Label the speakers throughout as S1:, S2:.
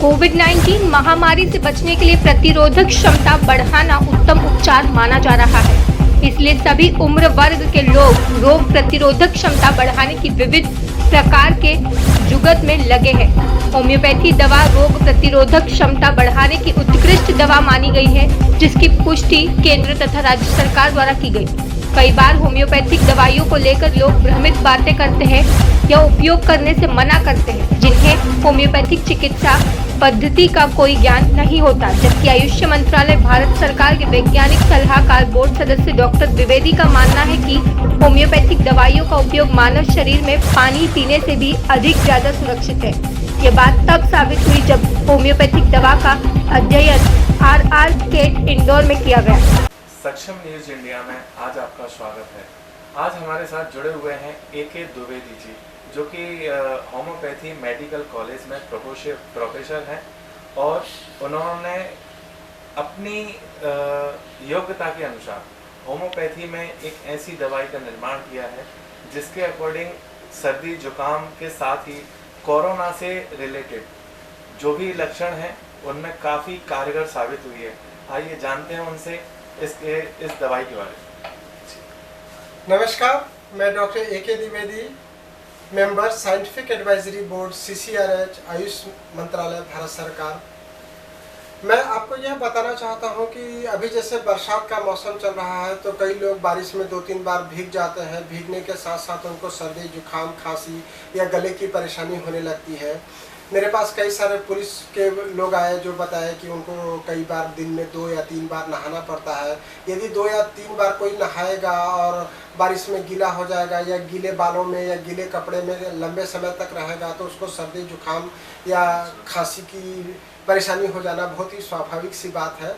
S1: कोविड-19 महामारी से बचने के लिए प्रतिरोधक क्षमता बढ़ाना उत्तम उपचार माना जा रहा है। इसलिए सभी उम्र वर्ग के लोग रोग प्रतिरोधक क्षमता बढ़ाने की विविध प्रकार के जुगत में लगे हैं। होम्योपैथी दवा रोग प्रतिरोधक क्षमता बढ़ाने की उत्कृष्ट दवा मानी गई है, जिसकी पुष्टि केंद्र तथा राज्य सरकार द्वारा की गई। कई बार होम्योपैथिक दवाइयों को लेकर लोग भ्रमित बातें करते हैं या उपयोग करने से मना करते हैं, जिन्हें होम्योपैथिक चिकित्सा पद्धति का कोई ज्ञान नहीं होता। जबकि आयुष मंत्रालय भारत सरकार के वैज्ञानिक सलाहकार बोर्ड सदस्य डॉक्टर द्विवेदी का मानना है कि होम्योपैथिक दवाइयों का उपयोग मानव शरीर में पानी पीने से भी अधिक ज्यादा सुरक्षित है। ये बात तब साबित हुई जब होम्योपैथिक दवा का अध्ययन RR केट इंदौर में किया गया।
S2: सक्षम न्यूज इंडिया में आज आपका स्वागत है। आज हमारे साथ जुड़े हुए हैं AK द्विवेदी जी, जो कि होम्योपैथी मेडिकल कॉलेज में प्रोफेसर हैं और उन्होंने अपनी योग्यता के अनुसार होम्योपैथी में एक ऐसी दवाई का निर्माण किया है जिसके अकॉर्डिंग सर्दी जुकाम के साथ ही कोरोना से रिलेटेड जो भी लक्षण हैं उनमें काफ़ी कारगर साबित हुई है। आइए जानते हैं उनसे इस दवाई के बारे में।
S3: नमस्कार, मैं doctor AK Dwivedi, member scientific advisory board CCRH Ayush मंत्रालय भारत सरकार। मैं आपको यह बताना चाहता हूं कि अभी जैसे बरसात का मौसम चल रहा है तो कई लोग बारिश में 2-3 बार भीग जाते हैं। भीगने के साथ साथ उनको सर्दी जुकाम खांसी या गले की परेशानी होने लगती है। मेरे पास कई सारे पुलिस के लोग आए जो बताए कि उनको कई बार दिन में 2 या 3 बार नहाना पड़ता है। यदि 2 या 3 बार कोई नहाएगा और बारिश में गीला हो जाएगा या गीले बालों में या गीले कपड़े में लंबे समय तक रहेगा तो उसको सर्दी जुकाम या खांसी की परेशानी हो जाना बहुत ही स्वाभाविक सी बात है।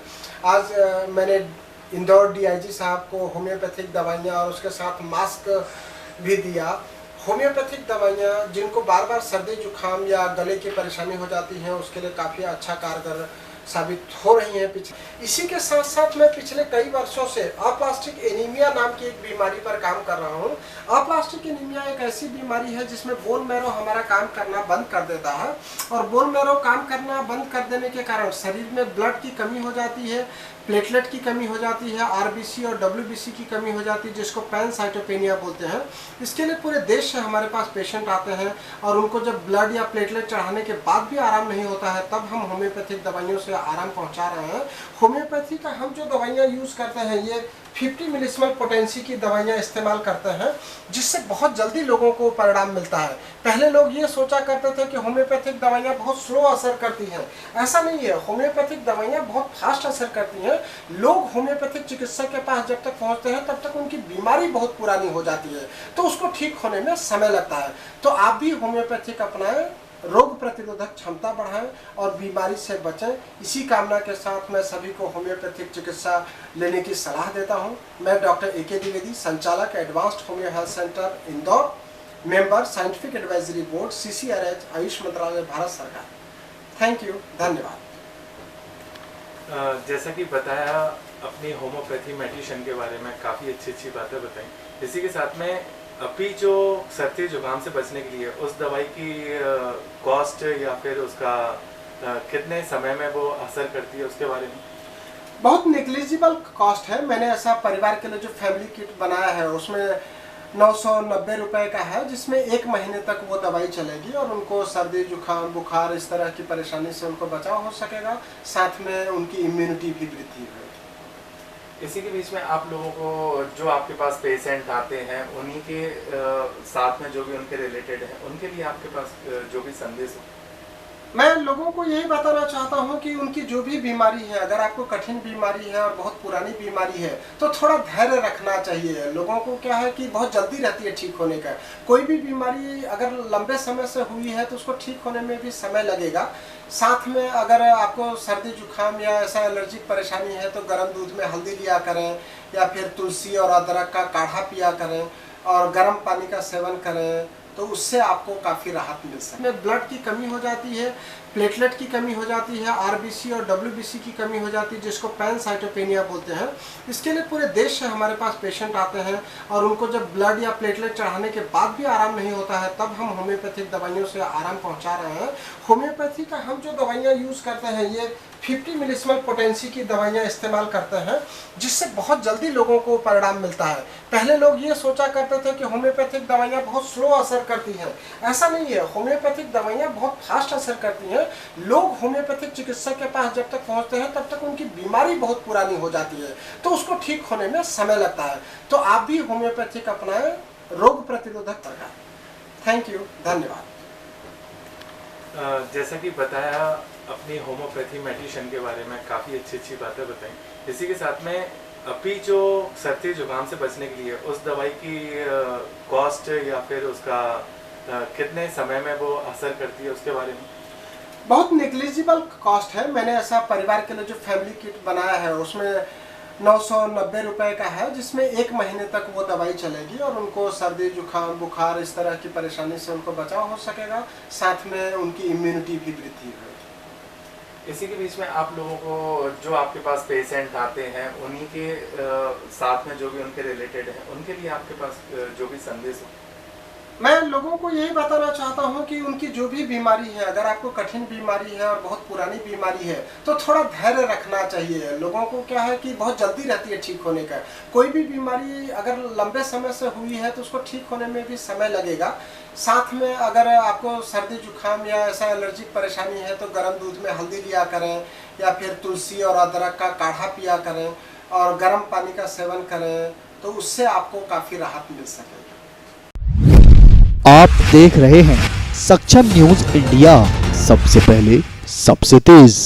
S3: आज मैंने इंदौर DIG साहब को होम्योपैथिक दवाइयाँ और उसके साथ मास्क भी दिया। होम्योपैथिक दवाइयाँ जिनको बार बार सर्दी जुकाम या गले की परेशानी हो जाती है उसके लिए काफ़ी अच्छा कारगर साबित हो रही हैं। इसी के साथ साथ मैं पिछले कई वर्षों से अप्लास्टिक एनीमिया नाम की एक बीमारी पर काम कर रहा हूँ। अप्लास्टिक एनीमिया एक ऐसी बीमारी है जिसमें बोन मैरो हमारा काम करना बंद कर देता है और बोन मैरो काम करना बंद कर देने के कारण शरीर में ब्लड की कमी हो जाती है, प्लेटलेट की कमी हो जाती है, RBC और WBC की कमी हो जाती है, जिसको पैनसाइटोपेनिया बोलते हैं। इसके लिए पूरे देश से हमारे पास पेशेंट आते हैं और उनको जब ब्लड या प्लेटलेट चढ़ाने के बाद भी आराम नहीं होता है तब हम होम्योपैथिक दवाइयों से आराम पहुंचा रहे हैं। होम्योपैथी का हम जो दवाइयाँ यूज़ करते हैं ये 50 मिलीस्मॉल पोटेंसी की दवाइयाँ इस्तेमाल करते हैं, जिससे बहुत जल्दी लोगों को परिणाम मिलता है। पहले लोग ये सोचा करते थे कि होम्योपैथिक दवाइयाँ बहुत स्लो असर करती हैं। ऐसा नहीं है, होम्योपैथिक दवाइयाँ बहुत फास्ट असर करती हैं। लोग होम्योपैथिक चिकित्सक के पास जब तक पहुँचते हैं तब तक उनकी बीमारी बहुत पुरानी हो जाती है तो उसको ठीक होने में समय लगता है। तो आप भी होम्योपैथिक अपनाएं, रोग प्रतिरोधक क्षमता बढ़ाएं और बीमारी से बचें। इसी कामना के साथ मैं सभी को होम्योपैथिक चिकित्सा लेने की सलाह देता हूं। मैं डॉक्टर AK द्विवेदी, संचालक advanced homeo health centre Indore, member scientific advisory board CCRH Ayush मंत्रालय भारत सरकार। थैंक यू, धन्यवाद।
S2: जैसा कि बताया अपनी होम्योपैथी मेडिसिन के बारे में काफ़ी अच्छी बातें बताई। इसी के साथ में अभी जो सर्दी जुकाम से बचने के लिए उस दवाई की कॉस्ट या फिर उसका कितने समय में वो असर करती है उसके बारे में?
S3: बहुत नेग्लिजिबल कॉस्ट है। मैंने ऐसा परिवार के लिए जो फैमिली किट बनाया है उसमें 990 रुपये का है, जिसमें 1 महीने तक वो दवाई चलेगी और उनको सर्दी जुकाम बुखार इस तरह की परेशानी से उनको बचाव हो सकेगा, साथ में उनकी इम्यूनिटी भी वृद्धि होगी।
S2: इसी के बीच में आप लोगों को जो आपके पास पेशेंट आते हैं उन्हीं के साथ में जो भी उनके रिलेटेड है उनके लिए आपके पास जो भी संदेश हो?
S3: मैं लोगों को यही बताना चाहता हूं कि उनकी जो भी बीमारी है, अगर आपको कठिन बीमारी है और बहुत पुरानी बीमारी है तो थोड़ा धैर्य रखना चाहिए। लोगों को क्या है कि बहुत जल्दी रहती है ठीक होने का। कोई भी बीमारी अगर लंबे समय से हुई है तो उसको ठीक होने में भी समय लगेगा। साथ में अगर आपको सर्दी जुकाम या ऐसा एलर्जिक परेशानी है तो गर्म दूध में हल्दी लिया करें या फिर तुलसी और अदरक का काढ़ा पिया करें और गर्म पानी का सेवन करें। तो उससे आपको काफ़ी राहत मिल सकती है। ब्लड की कमी हो जाती है, प्लेटलेट की कमी हो जाती है, आरबीसी और डब्ल्यूबीसी की कमी हो जाती है, जिसको पैनसाइटोपेनिया बोलते हैं। इसके लिए पूरे देश से हमारे पास पेशेंट आते हैं और उनको जब ब्लड या प्लेटलेट चढ़ाने के बाद भी आराम नहीं होता है, तब हम होम्योपैथिक दवाइयों से आराम पहुंचा रहे हैं। होम्योपैथी का हम जो दवाइयाँ यूज़ करते हैं ये 50 मिलीस्मॉल पोटेंसी की दवाइयाँ इस्तेमाल करते हैं, जिससे बहुत जल्दी लोगों को परिणाम मिलता है। पहले लोग ये सोचा करते थे कि होम्योपैथिक दवाइयाँ बहुत स्लो असर करती हैं। ऐसा नहीं है, होम्योपैथिक दवाइयाँ बहुत फास्ट असर करती हैं। लोग होम्योपैथिक चिकित्सक के पास जब तक पहुँचते हैं तब तक उनकी बीमारी बहुत पुरानी हो जाती है, तो उसको ठीक होने में समय लगता है। तो आप भी होम्योपैथिक अपनाएं, रोग प्रतिरोधक प्रकार। थैंक यू, धन्यवाद।
S2: जैसा कि बताया अपनी होम्योपैथी मेडिसिन के बारे में, काफ़ी अच्छी बातें बताई। इसी के साथ में अभी जो सर्दी जुकाम से बचने के लिए उस दवाई की कॉस्ट या फिर उसका कितने समय में वो असर करती है, उसके बारे में?
S3: बहुत नेग्लिजिबल कॉस्ट है। मैंने ऐसा परिवार के लिए जो फैमिली किट बनाया है उसमें 990 रुपये का है, जिसमें 1 महीने तक वो दवाई चलेगी और उनको सर्दी जुकाम बुखार इस तरह की परेशानी से उनको बचाव हो सकेगा, साथ में उनकी इम्यूनिटी भी वृद्धि होगी।
S2: इसी के बीच में आप लोगों को, जो आपके पास पेशेंट आते हैं, उन्हीं के साथ में जो भी उनके रिलेटेड हैं, उनके लिए आपके पास जो भी संदेश हो?
S3: मैं लोगों को यही बताना चाहता हूं कि उनकी जो भी बीमारी है, अगर आपको कठिन बीमारी है और बहुत पुरानी बीमारी है तो थोड़ा धैर्य रखना चाहिए। लोगों को क्या है कि बहुत जल्दी रहती है ठीक होने का। कोई भी बीमारी अगर लंबे समय से हुई है तो उसको ठीक होने में भी समय लगेगा। साथ में अगर आपको सर्दी जुकाम या ऐसा एलर्जिक परेशानी है तो गर्म दूध में हल्दी लिया करें या फिर तुलसी और अदरक का काढ़ा पिया करें और गर्म पानी का सेवन करें, तो उससे आपको काफ़ी राहत मिल सकेगी।
S4: आप देख रहे हैं सक्षम न्यूज इंडिया, सबसे पहले सबसे तेज।